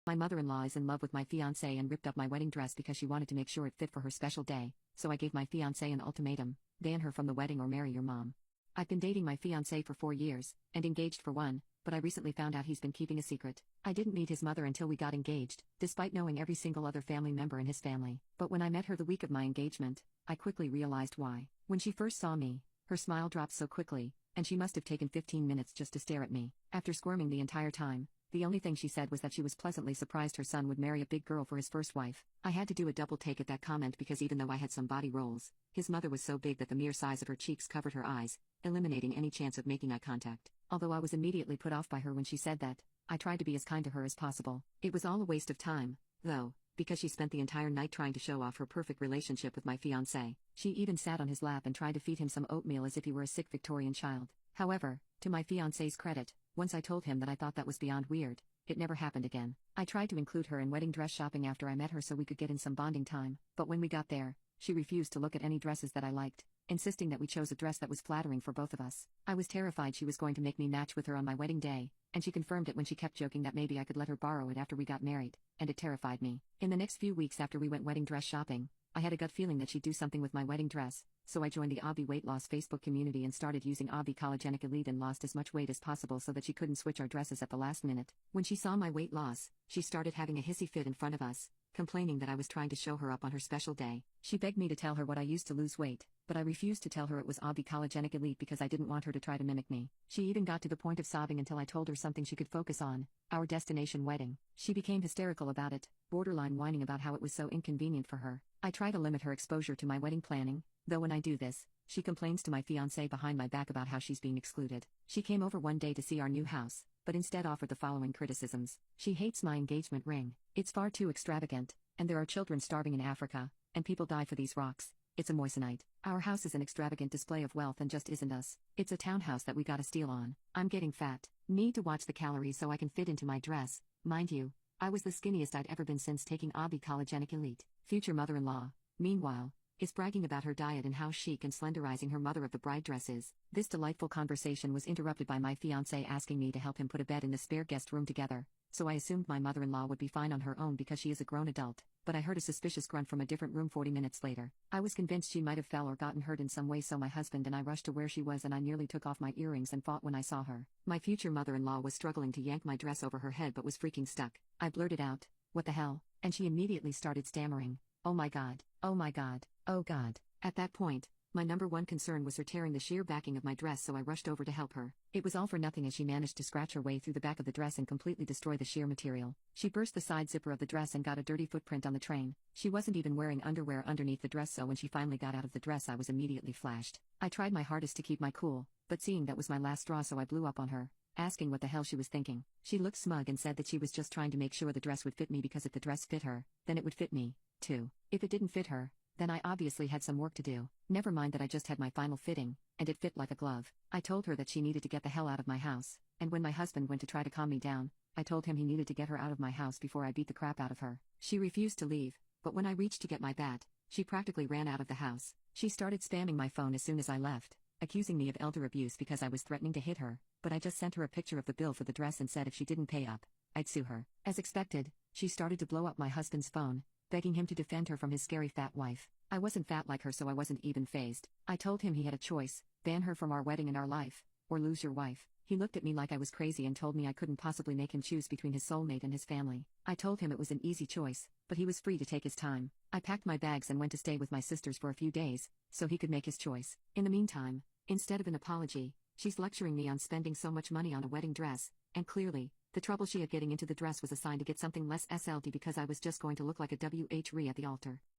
My mother-in-law is in love with my fiance and ripped up my wedding dress because she wanted to make sure it fit for her special day, so I gave my fiance an ultimatum: ban her from the wedding or marry your mom. I've been dating my fiance for 4 years, and engaged for 1, but I recently found out he's been keeping a secret. I didn't meet his mother until we got engaged, despite knowing every single other family member in his family. But when I met her the week of my engagement, I quickly realized why. When she first saw me, her smile dropped so quickly, and she must have taken 15 minutes just to stare at me. After squirming the entire time, the only thing she said was that she was pleasantly surprised her son would marry a big girl for his first wife. I had to do a double take at that comment because even though I had some body rolls, his mother was so big that the mere size of her cheeks covered her eyes, eliminating any chance of making eye contact. Although I was immediately put off by her when she said that, I tried to be as kind to her as possible. It was all a waste of time, though, because she spent the entire night trying to show off her perfect relationship with my fiancé. She even sat on his lap and tried to feed him some oatmeal as if he were a sick Victorian child. However, to my fiancé's credit, once I told him that I thought that was beyond weird, it never happened again. I tried to include her in wedding dress shopping after I met her so we could get in some bonding time, but when we got there, she refused to look at any dresses that I liked, insisting that we chose a dress that was flattering for both of us. I was terrified she was going to make me match with her on my wedding day, and she confirmed it when she kept joking that maybe I could let her borrow it after we got married, and it terrified me. In the next few weeks after we went wedding dress shopping, I had a gut feeling that she'd do something with my wedding dress, so I joined the Obby Weight Loss Facebook community and started using Obby Collagenic Elite and lost as much weight as possible so that she couldn't switch our dresses at the last minute. When she saw my weight loss, she started having a hissy fit in front of us, complaining that I was trying to show her up on her special day. She begged me to tell her what I used to lose weight, but I refused to tell her it was Obby Collagenic Elite because I didn't want her to try to mimic me. She even got to the point of sobbing until I told her something she could focus on: our destination wedding. She became hysterical about it, borderline whining about how it was so inconvenient for her. I try to limit her exposure to my wedding planning, though when I do this, she complains to my fiancé behind my back about how she's being excluded. She came over one day to see our new house, but instead offered the following criticisms. She hates my engagement ring. It's far too extravagant, and there are children starving in Africa, and people die for these rocks. It's a moissanite. Our house is an extravagant display of wealth and just isn't us. It's a townhouse that we got a steal on. I'm getting fat. Need to watch the calories so I can fit into my dress. Mind you, I was the skinniest I'd ever been since taking Obby Collagenic Elite. Future mother-in-law, meanwhile, is bragging about her diet and how chic and slenderizing her mother of the bride dress is. This delightful conversation was interrupted by my fiancé asking me to help him put a bed in the spare guest room together, so I assumed my mother-in-law would be fine on her own because she is a grown adult, but I heard a suspicious grunt from a different room 40 minutes later. I was convinced she might have fell or gotten hurt in some way, so my husband and I rushed to where she was and I nearly took off my earrings and fought when I saw her. My future mother-in-law was struggling to yank my dress over her head but was freaking stuck. I blurted out, "What the hell?" and she immediately started stammering, "Oh my god, oh my god, oh god." At that point, my number one concern was her tearing the sheer backing of my dress, so I rushed over to help her. It was all for nothing as she managed to scratch her way through the back of the dress and completely destroy the sheer material. She burst the side zipper of the dress and got a dirty footprint on the train. She wasn't even wearing underwear underneath the dress, so when she finally got out of the dress I was immediately flashed. I tried my hardest to keep my cool, but seeing that was my last straw, so I blew up on her, asking what the hell she was thinking. She looked smug and said that she was just trying to make sure the dress would fit me because if the dress fit her, then it would fit me, too. If it didn't fit her, then I obviously had some work to do. Never mind that I just had my final fitting, and it fit like a glove. I told her that she needed to get the hell out of my house, and when my husband went to try to calm me down, I told him he needed to get her out of my house before I beat the crap out of her. She refused to leave, but when I reached to get my bat, she practically ran out of the house. She started spamming my phone as soon as I left, accusing me of elder abuse because I was threatening to hit her, but I just sent her a picture of the bill for the dress and said if she didn't pay up, I'd sue her. As expected, she started to blow up my husband's phone, begging him to defend her from his scary fat wife. I wasn't fat like her, so I wasn't even fazed. I told him he had a choice: ban her from our wedding and our life, or lose your wife. He looked at me like I was crazy and told me I couldn't possibly make him choose between his soulmate and his family. I told him it was an easy choice, but he was free to take his time. I packed my bags and went to stay with my sisters for a few days, so he could make his choice. In the meantime, instead of an apology, she's lecturing me on spending so much money on a wedding dress, and clearly, the trouble she had getting into the dress was a sign to get something less SLD because I was just going to look like a WH re at the altar.